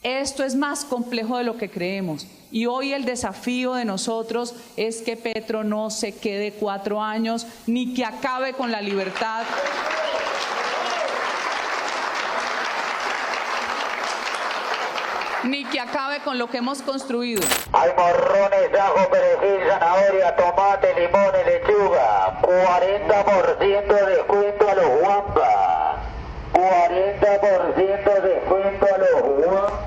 Esto es más complejo de lo que creemos y hoy el desafío de nosotros es que Petro no se quede 4 años ni que acabe con la libertad. Ni que acabe con lo que hemos construido. Hay morrones, ajo, perejil, zanahoria, tomate, limón y lechuga. 40% de descuento a los Wampa. 40% de descuento a los Wampa.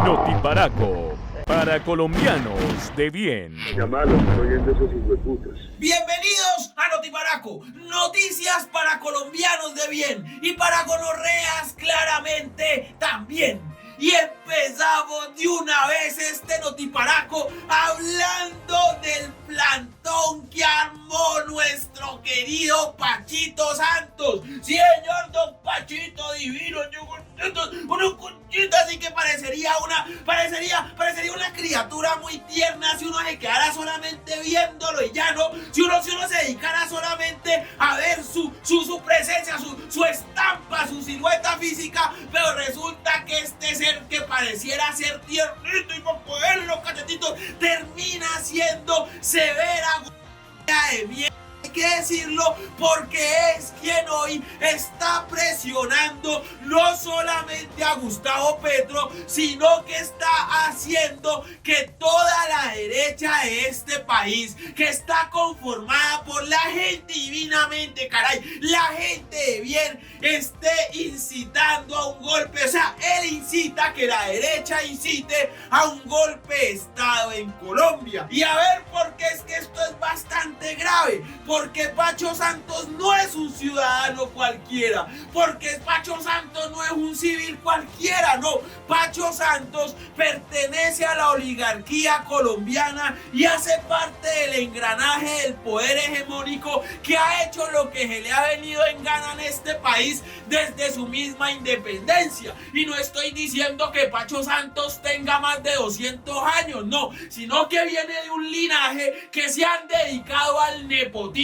Notiparaco, para colombianos de bien. Llamalos, estoy oyendo esos hijueputas. Bienvenidos a Notiparaco, noticias para colombianos de bien y para gonorreas claramente también. Y empezamos de una vez este Notiparaco hablando del plantón que armó nuestro querido Pachito Santos. Señor don Pachito divino, yo una conchita así que parecería una criatura muy tierna si uno se quedara solamente viéndolo y ya no, si uno se dedicara solamente a ver su presencia, su estampa, su silueta física, pero resulta que este ser que pareciera ser tiernito y para ponerle los cachetitos termina siendo severa de bien. Hay que decirlo porque es quien hoy está presionando no solamente a Gustavo Petro, sino que está haciendo que toda la derecha de este país, que está conformada por la gente divinamente, caray, la gente de bien, esté incitando a un golpe. O sea, él incita a que la derecha incite a un golpe de Estado en Colombia. Y a ver por qué es que esto es bastante grave. Porque Pacho Santos no es un ciudadano cualquiera, porque Pacho Santos no es un civil cualquiera, no. Pacho Santos pertenece a la oligarquía colombiana y hace parte del engranaje del poder hegemónico que ha hecho lo que se le ha venido en gana en este país desde su misma independencia. Y no estoy diciendo que Pacho Santos tenga más de 200 años, no, sino que viene de un linaje que se han dedicado al nepotismo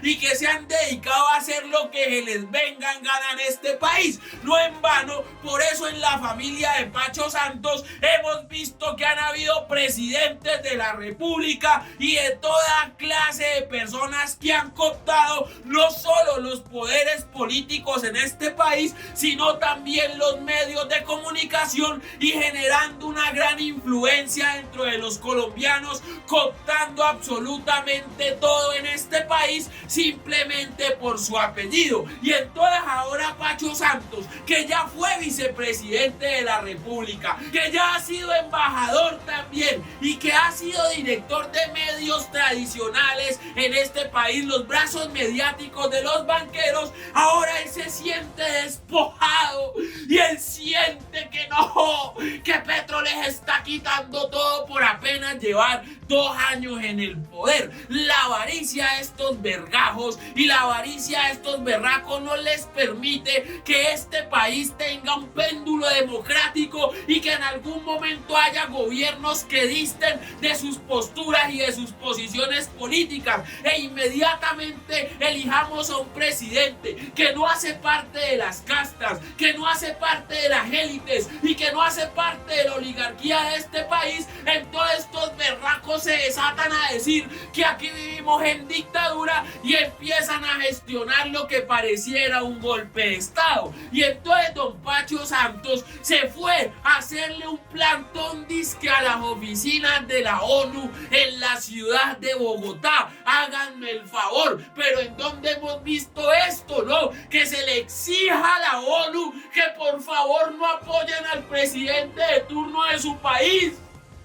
y que se han dedicado a hacer lo que se les venga en gana en este país. No en vano, por eso en la familia de Pacho Santos hemos visto que han habido presidentes de la república y de toda clase de personas que han cooptado no solo los poderes políticos en este país, sino también los medios de comunicación y generando una gran influencia dentro de los colombianos, cooptando absolutamente todo en este país simplemente por su apellido. Y entonces ahora Pacho Santos, que ya fue vicepresidente de la república, que ya ha sido embajador también y que ha sido director de medios tradicionales en este país, los brazos mediáticos de los banqueros, ahora él se siente despojado y él siente que no, que Petro les está quitando todo por apenas llevar 2 años en el poder. La avaricia de estos vergajos y la avaricia de estos berracos no les permite que este país tenga un péndulo democrático y que en algún momento haya gobiernos que disten de sus posturas y de sus posiciones políticas e inmediatamente elijamos a un presidente que no hace parte de las castas, que no hace parte de las élites y que no hace parte de la oligarquía de este país. Entonces estos berracos se desatan a decir que aquí vivimos en dictadura y empiezan a gestionar lo que pareciera un golpe de Estado. Y entonces don Pacho Santos se fue a hacerle un plantón disque a las oficinas de la ONU en la ciudad de Bogotá. Háganme el favor, pero ¿en dónde hemos visto esto, no? Que se le exija a la ONU que por favor no apoyen al presidente de turno de su país.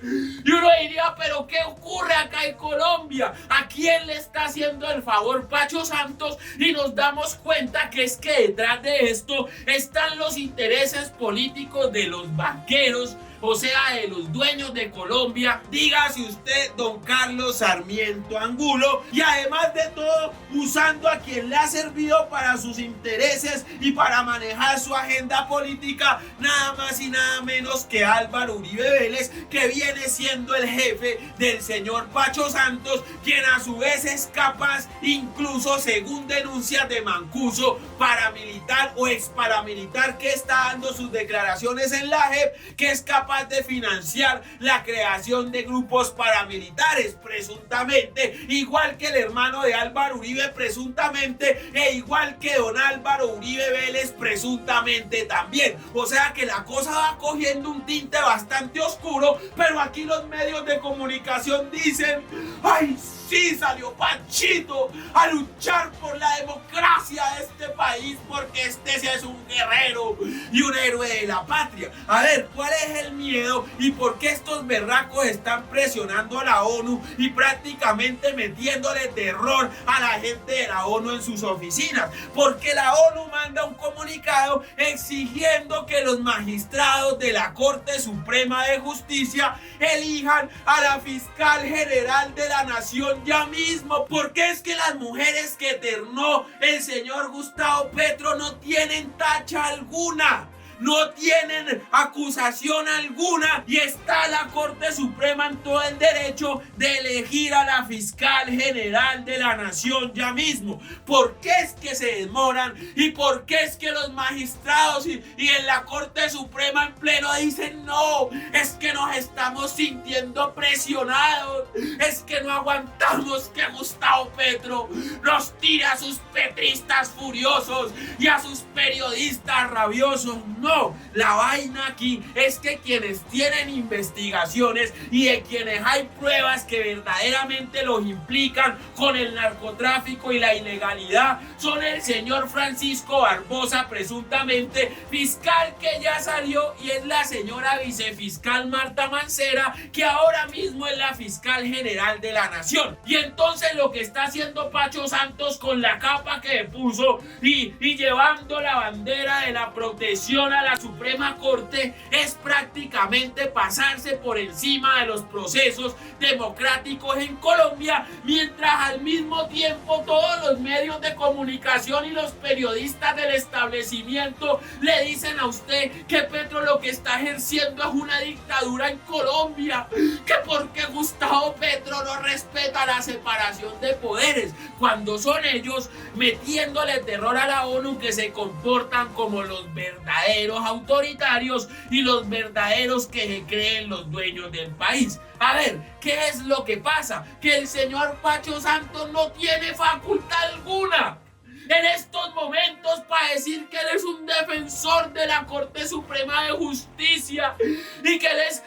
Y uno diría, pero ¿qué ocurre acá en Colombia? ¿A quién le está haciendo el favor Pacho Santos? Y nos damos cuenta que es que detrás de esto están los intereses políticos de los banqueros. o sea, de los dueños de Colombia, dígase usted don Carlos Sarmiento Angulo, y además de todo, usando a quien le ha servido para sus intereses y para manejar su agenda política, nada más y nada menos que Álvaro Uribe Vélez, que viene siendo el jefe del señor Pacho Santos, quien a su vez es capaz, incluso según denuncias de Mancuso, paramilitar o ex paramilitar que está dando sus declaraciones en la JEP, que es capaz de financiar la creación de grupos paramilitares, presuntamente, igual que el hermano de Álvaro Uribe, presuntamente, e igual que don Álvaro Uribe Vélez, presuntamente también. O sea que la cosa va cogiendo un tinte bastante oscuro, pero aquí los medios de comunicación dicen: ¡ay, sí, salió Pachito a luchar por la democracia de este país, porque este sí es un guerrero y un héroe de la patria! A ver, ¿cuál es el miedo y por qué estos berracos están presionando a la ONU y prácticamente metiéndole terror a la gente de la ONU en sus oficinas? Porque la ONU manda un comunicado exigiendo que los magistrados de la Corte Suprema de Justicia elijan a la fiscal general de la Nación ya mismo, porque es que las mujeres que ternó el señor Gustavo Petro no tienen tacha alguna, no tienen acusación alguna, y está la Corte Suprema en todo el derecho de elegir a la fiscal general de la Nación ya mismo. ¿Por qué es que se demoran? ¿Y por qué es que los magistrados y en la Corte Suprema en pleno dicen: no, es que nos estamos sintiendo presionados, es que no aguantamos que Gustavo Petro nos tire a sus petristas furiosos y a sus periodistas rabiosos? No, la vaina aquí es que quienes tienen investigaciones y de quienes hay pruebas que verdaderamente los implican con el narcotráfico y la ilegalidad son el señor Francisco Barbosa, presuntamente fiscal, que ya salió, y es la señora vicefiscal Marta Mancera, que ahora mismo es la fiscal general de la Nación. Y entonces lo que está haciendo Pacho Santos con la capa que puso y llevando la bandera de la protección a la Suprema Corte es prácticamente pasarse por encima de los procesos democráticos en Colombia, mientras al mismo tiempo todos los medios de comunicación y los periodistas del establecimiento le dicen a usted que Petro lo que está ejerciendo es una dictadura en Colombia, que porque Gustavo Petro no respeta la separación de poderes, cuando son ellos metiéndole terror a la ONU, que se comportan como los verdaderos autoritarios y los verdaderos que se creen los dueños del país. A ver, ¿qué es lo que pasa? Que el señor Pacho Santos no tiene facultad alguna en estos momentos para decir que él es un defensor de la Corte Suprema de Justicia y que él es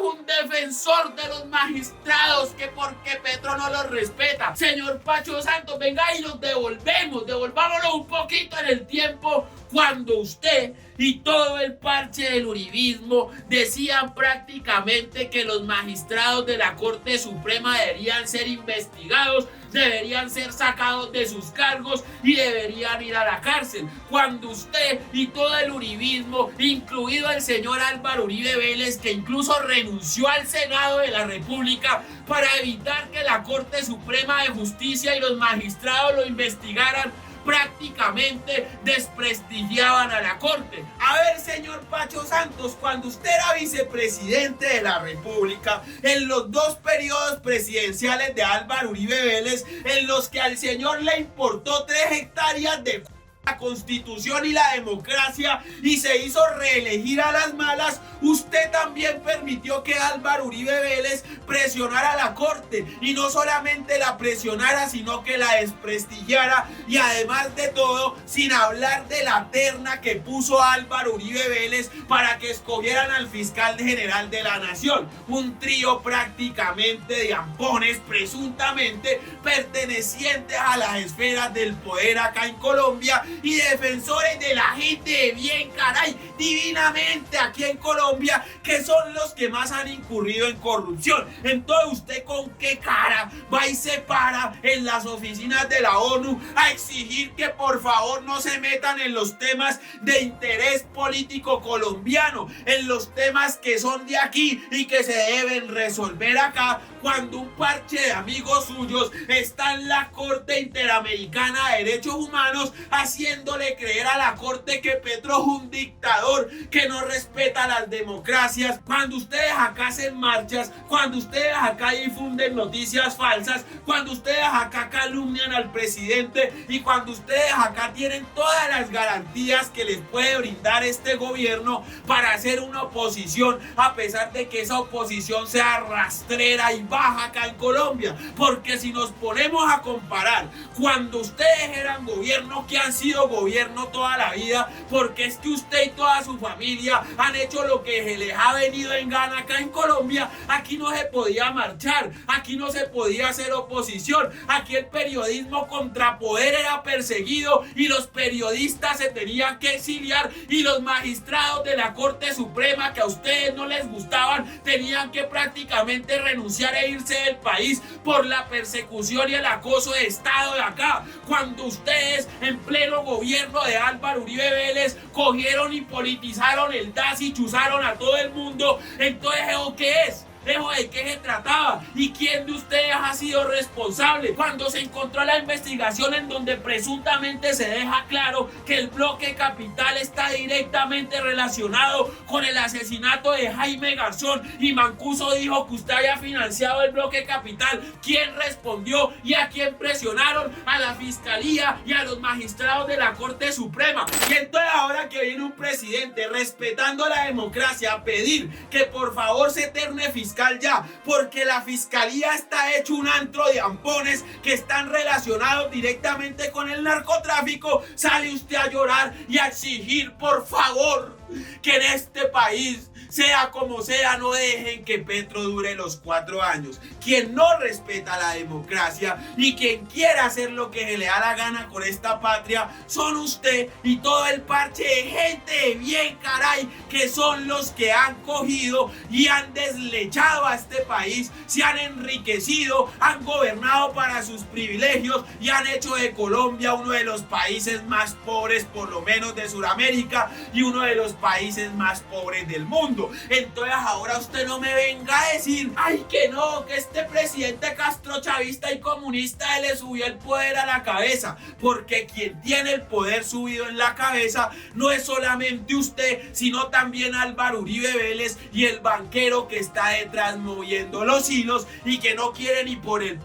un defensor de los magistrados, que porque Petro no los respeta. Señor Pacho Santos, venga y nos devolvámonos un poquito en el tiempo, cuando usted y todo el parche del uribismo decían prácticamente que los magistrados de la Corte Suprema deberían ser investigados, deberían ser sacados de sus cargos y deberían ir a la cárcel. Cuando usted y todo el uribismo, incluido el señor Álvaro Uribe Vélez, que incluso renunció al Senado de la República para evitar que la Corte Suprema de Justicia y los magistrados lo investigaran, prácticamente desprestigiaban a la Corte. A ver, señor Pacho Santos, cuando usted era vicepresidente de la República, en los dos periodos presidenciales de Álvaro Uribe Vélez, en los que al señor le importó 3 hectáreas de la Constitución y la democracia y se hizo reelegir a las malas, usted también permitió que Álvaro Uribe Vélez presionara a la Corte, y no solamente la presionara, sino que la desprestigiara, y además de todo, sin hablar de la terna que puso Álvaro Uribe Vélez para que escogieran al fiscal general de la Nación, un trío prácticamente de ampones presuntamente pertenecientes a las esferas del poder acá en Colombia y defensores de la gente de bien, caray, divinamente aquí en Colombia, que son los que más han incurrido en corrupción. Entonces, ¿usted con qué cara va y se para en las oficinas de la ONU a exigir que por favor no se metan en los temas de interés político colombiano, en los temas que son de aquí y que se deben resolver acá, cuando un parche de amigos suyos está en la Corte Interamericana de Derechos Humanos haciéndole creer a la Corte que Petro es un dictador que no respeta las democracias, cuando ustedes acá hacen marchas, cuando ustedes acá difunden noticias falsas, cuando ustedes acá calumnian al presidente y cuando ustedes acá tienen todas las garantías que les puede brindar este gobierno para hacer una oposición, a pesar de que esa oposición sea rastrera y baja acá en Colombia. Porque si nos ponemos a comparar cuando ustedes eran gobierno, que han sido gobierno toda la vida, porque es que usted y toda su familia han hecho lo que se les ha venido en gana acá en Colombia. Aquí no se podía marchar, aquí no se podía hacer oposición, aquí el periodismo contrapoder era perseguido y los periodistas se tenían que exiliar y los magistrados de la Corte Suprema, que a ustedes no les gustaban, tenían que prácticamente renunciar e irse del país por la persecución y el acoso de Estado de acá. Cuando ustedes en pleno gobierno de Álvaro Uribe Vélez cogieron y politizaron el DAS y chuzaron a todo el mundo, entonces ¿eso qué es? ¿De qué se trataba? ¿Y quién de ustedes ha sido responsable? Cuando se encontró la investigación en donde presuntamente se deja claro que el bloque Capital está directamente relacionado con el asesinato de Jaime Garzón y Mancuso dijo que usted había financiado el bloque Capital, ¿quién respondió y a quién presionaron? A la fiscalía y a los magistrados de la Corte Suprema. Y entonces ahora que viene un presidente respetando la democracia a pedir que por favor se eterne fiscal ya, porque la fiscalía está hecho un antro de ampones que están relacionados directamente con el narcotráfico, sale usted a llorar y a exigir por favor que en este país, sea como sea, no dejen que Petro dure los 4 años. Quien no respeta la democracia y quien quiera hacer lo que se le da la gana con esta patria son usted y todo el parche de gente de bien, caray, que son los que han cogido y han deslechado a este país, se han enriquecido, han gobernado para sus privilegios y han hecho de Colombia uno de los países más pobres, por lo menos de Sudamérica, y uno de los países más pobres del mundo. Entonces ahora usted no me venga a decir, ay, que no, que este presidente castrochavista y comunista le subió el poder a la cabeza, porque quien tiene el poder subido en la cabeza no es solamente usted, sino también Álvaro Uribe Vélez y el banquero que está detrás moviendo los hilos y que no quiere ni por el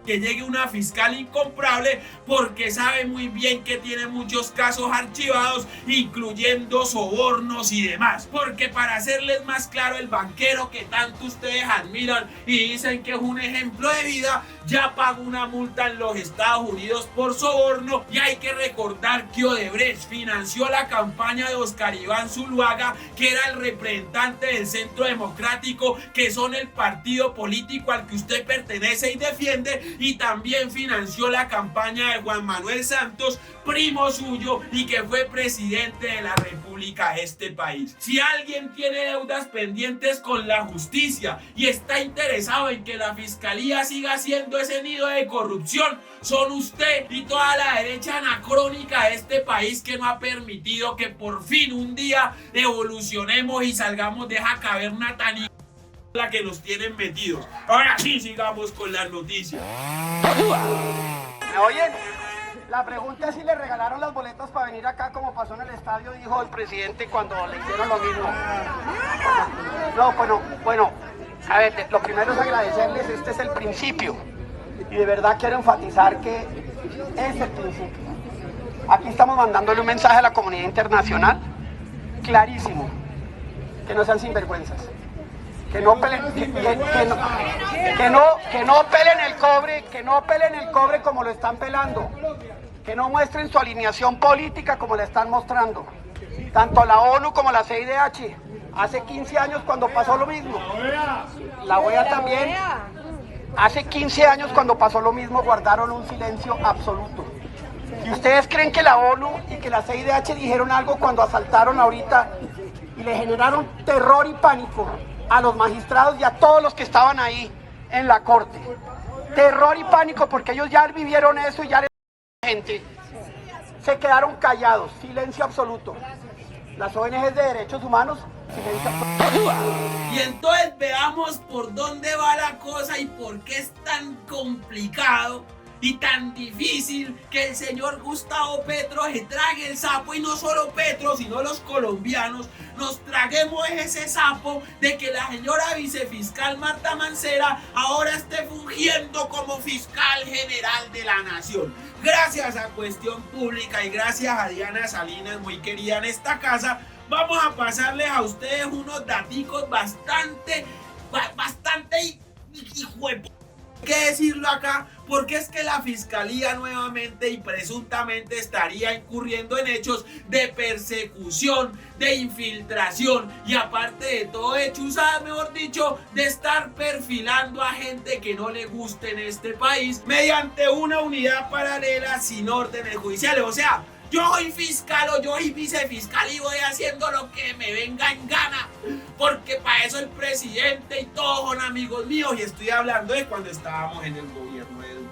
que llegue una fiscal incomparable, porque sabe muy bien que tiene muchos casos archivados, incluyendo sobornos y demás. Porque para hacerles más claro, el banquero que tanto ustedes admiran y dicen que es un ejemplo de vida, ya pagó una multa en los Estados Unidos por soborno. Y hay que recordar que Odebrecht financió la campaña de Oscar Iván Zuluaga, que era el representante del Centro Democrático, que son el partido político al que usted pertenece y defiende, y también financió la campaña de Juan Manuel Santos, primo suyo y que fue presidente de la República de este país. Si alguien tiene deudas pendientes con la justicia y está interesado en que la fiscalía siga siendo ese nido de corrupción, son usted y toda la derecha anacrónica de este país, que no ha permitido que por fin un día evolucionemos y salgamos de esa caverna tan la que nos tienen metidos. Ahora sí, sigamos con las noticias. ¿Me oyen? La pregunta es si le regalaron las boletas para venir acá, como pasó en el estadio, dijo el presidente cuando le hicieron lo mismo. No, bueno, a ver, lo primero es agradecerles, este es el principio. Y de verdad quiero enfatizar que es el principio. Aquí estamos mandándole un mensaje a la comunidad internacional clarísimo, que no sean sinvergüenzas. Que no pelen, que no pelen el cobre como lo están pelando, que no muestren su alineación política como la están mostrando, tanto la ONU como la CIDH. Hace 15 años cuando pasó lo mismo, la OEA también, hace 15 años cuando pasó lo mismo guardaron un silencio absoluto. Si ustedes creen que la ONU y que la CIDH dijeron algo cuando asaltaron ahorita y le generaron terror y pánico a los magistrados y a todos los que estaban ahí en la corte. Terror y pánico porque ellos ya vivieron eso y ya la gente se quedaron callados, silencio absoluto. Las ONGs de derechos humanos, silencio absoluto. Y entonces veamos por dónde va la cosa y por qué es tan complicado y tan difícil que el señor Gustavo Petro se trague el sapo, y no solo Petro, sino los colombianos nos traguemos ese sapo de que la señora vicefiscal Marta Mancera ahora esté fungiendo como fiscal general de la nación. Gracias a Cuestión Pública y gracias a Diana Salinas, muy querida en esta casa, vamos a pasarles a ustedes unos daticos bastante ¿qué decirlo acá? Porque es que la fiscalía nuevamente y presuntamente estaría incurriendo en hechos de persecución, de infiltración y aparte de todo hechuzada, mejor dicho, de estar perfilando a gente que no le guste en este país mediante una unidad paralela sin órdenes judiciales. O sea, yo soy fiscal o yo soy vicefiscal y voy haciendo lo que me venga en gana, porque para eso el presidente y todos son amigos míos, y estoy hablando de cuando estábamos en el gobierno de Duque.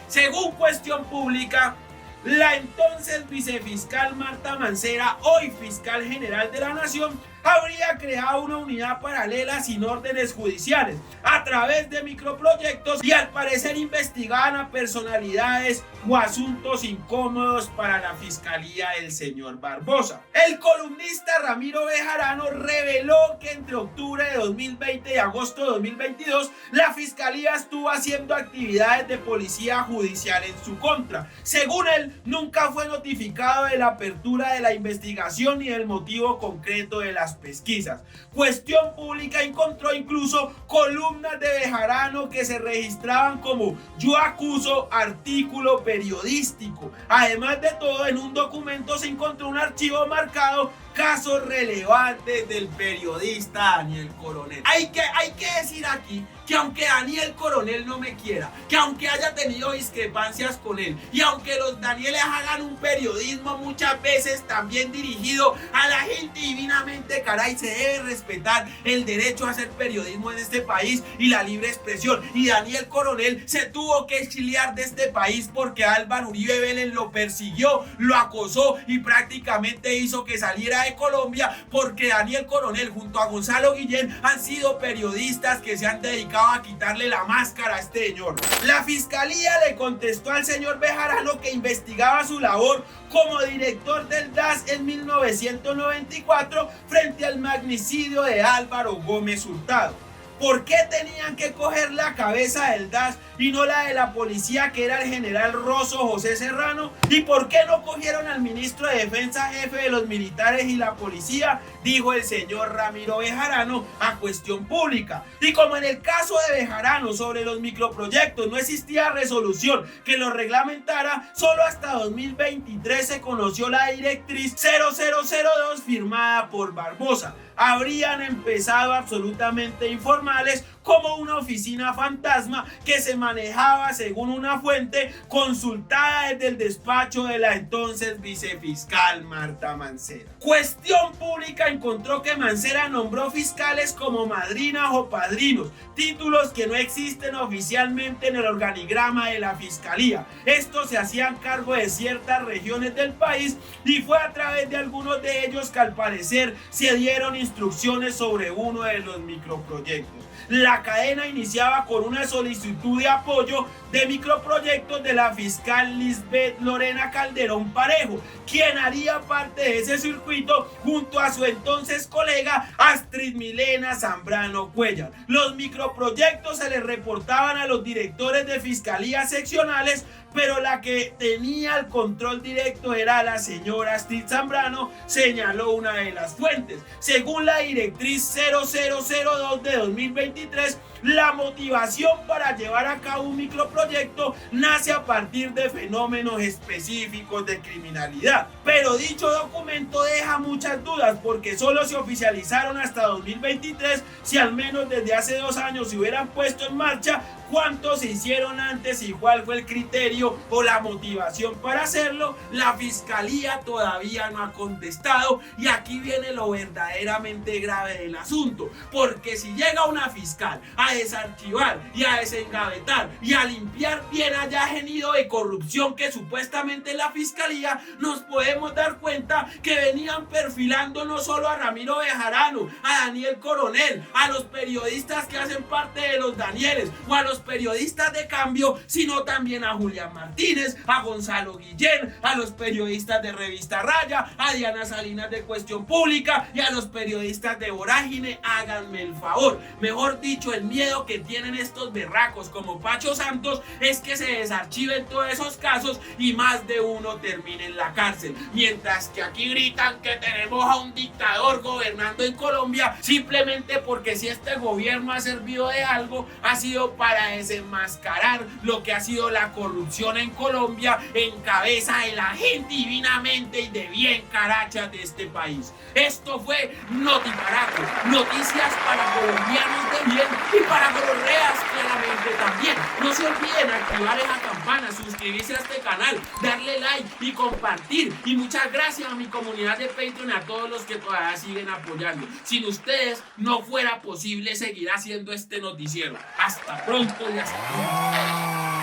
Según Cuestión Pública, la entonces vicefiscal Marta Mancera, hoy fiscal general de la nación, habría creado una unidad paralela sin órdenes judiciales a través de microproyectos y al parecer investigaban a personalidades o asuntos incómodos para la fiscalía del señor Barbosa. El columnista Ramiro Bejarano reveló que entre octubre de 2020 y agosto de 2022 la fiscalía estuvo haciendo actividades de policía judicial en su contra. Según él, nunca fue notificado de la apertura de la investigación ni del motivo concreto de las pesquisas. Cuestión Pública encontró incluso columnas de Bejarano que se registraban como "yo acuso", artículo periodístico. Además de todo, en un documento se encontró un archivo marcado "casos relevantes del periodista Daniel Coronel". Hay que decir aquí que aunque Daniel Coronel no me quiera, que aunque haya tenido discrepancias con él y aunque los Danieles hagan un periodismo muchas veces también dirigido a la gente divinamente, caray, se debe respetar el derecho a hacer periodismo en este país y la libre expresión. Y Daniel Coronel se tuvo que exiliar de este país porque Álvaro Uribe Vélez lo persiguió, lo acosó y prácticamente hizo que saliera de Colombia, porque Daniel Coronel junto a Gonzalo Guillén han sido periodistas que se han dedicado a quitarle la máscara a este señor. La fiscalía le contestó al señor Bejarano que investigaba su labor como director del DAS en 1994 frente al magnicidio de Álvaro Gómez Hurtado. ¿Por qué tenían que coger la cabeza del DAS y no la de la policía, que era el general Rosso José Serrano? ¿Y por qué no cogieron al ministro de Defensa, jefe de los militares y la policía? Dijo el señor Ramiro Bejarano a Cuestión Pública. Y como en el caso de Bejarano sobre los microproyectos no existía resolución que lo reglamentara, solo hasta 2023 se conoció la directriz 0002 firmada por Barbosa. Habrían empezado absolutamente informales, como una oficina fantasma que se manejaba según una fuente consultada desde el despacho de la entonces vicefiscal Marta Mancera. Cuestión Pública encontró que Mancera nombró fiscales como madrinas o padrinos, títulos que no existen oficialmente en el organigrama de la fiscalía. Estos se hacían cargo de ciertas regiones del país y fue a través de algunos de ellos que al parecer se dieron instrucciones sobre uno de los microproyectos. La cadena iniciaba con una solicitud de apoyo de microproyectos de la fiscal Lisbeth Lorena Calderón Parejo, quien haría parte de ese circuito junto a su entonces colega Astrid Milena Zambrano Cuellar. Los microproyectos se les reportaban a los directores de fiscalías seccionales, pero la que tenía el control directo era la señora Astrid Zambrano, señaló una de las fuentes. Según la directriz 0002 de 2000 2023, la motivación para llevar a cabo un microproyecto nace a partir de fenómenos específicos de criminalidad. Pero dicho documento deja muchas dudas porque solo se oficializaron hasta 2023. Si al menos desde hace 2 años se hubieran puesto en marcha, ¿cuántos se hicieron antes y cuál fue el criterio o la motivación para hacerlo? La fiscalía todavía no ha contestado y aquí viene lo verdaderamente grave del asunto, porque si llega una fiscal a desarchivar y a desengavetar y a limpiar bien allá genido de corrupción que supuestamente la fiscalía, nos podemos dar cuenta que venían perfilando no solo a Ramiro Bejarano, a Daniel Coronel, a los periodistas que hacen parte de los Danieles o a los periodistas de Cambio, sino también a Julián Martínez, a Gonzalo Guillén, a los periodistas de Revista Raya, a Diana Salinas de Cuestión Pública y a los periodistas de Vorágine. Háganme el favor, mejor dicho, el miedo que tienen estos berracos como Pacho Santos es que se desarchiven todos esos casos y más de uno termine en la cárcel, mientras que aquí gritan que tenemos a un dictador gobernando en Colombia simplemente porque si este gobierno ha servido de algo ha sido para desenmascarar lo que ha sido la corrupción en Colombia en cabeza de la gente divinamente y de bien carachas de este país. Esto fue Notiparaco, noticias para colombianos de bien y para gonorreas claramente también. No se olviden activar esa campana, suscribirse a este canal, darle like y compartir. Y muchas gracias a mi comunidad de Patreon y a todos los que todavía siguen apoyando. Sin ustedes no fuera posible seguir haciendo este noticiero. Hasta pronto y hasta pronto.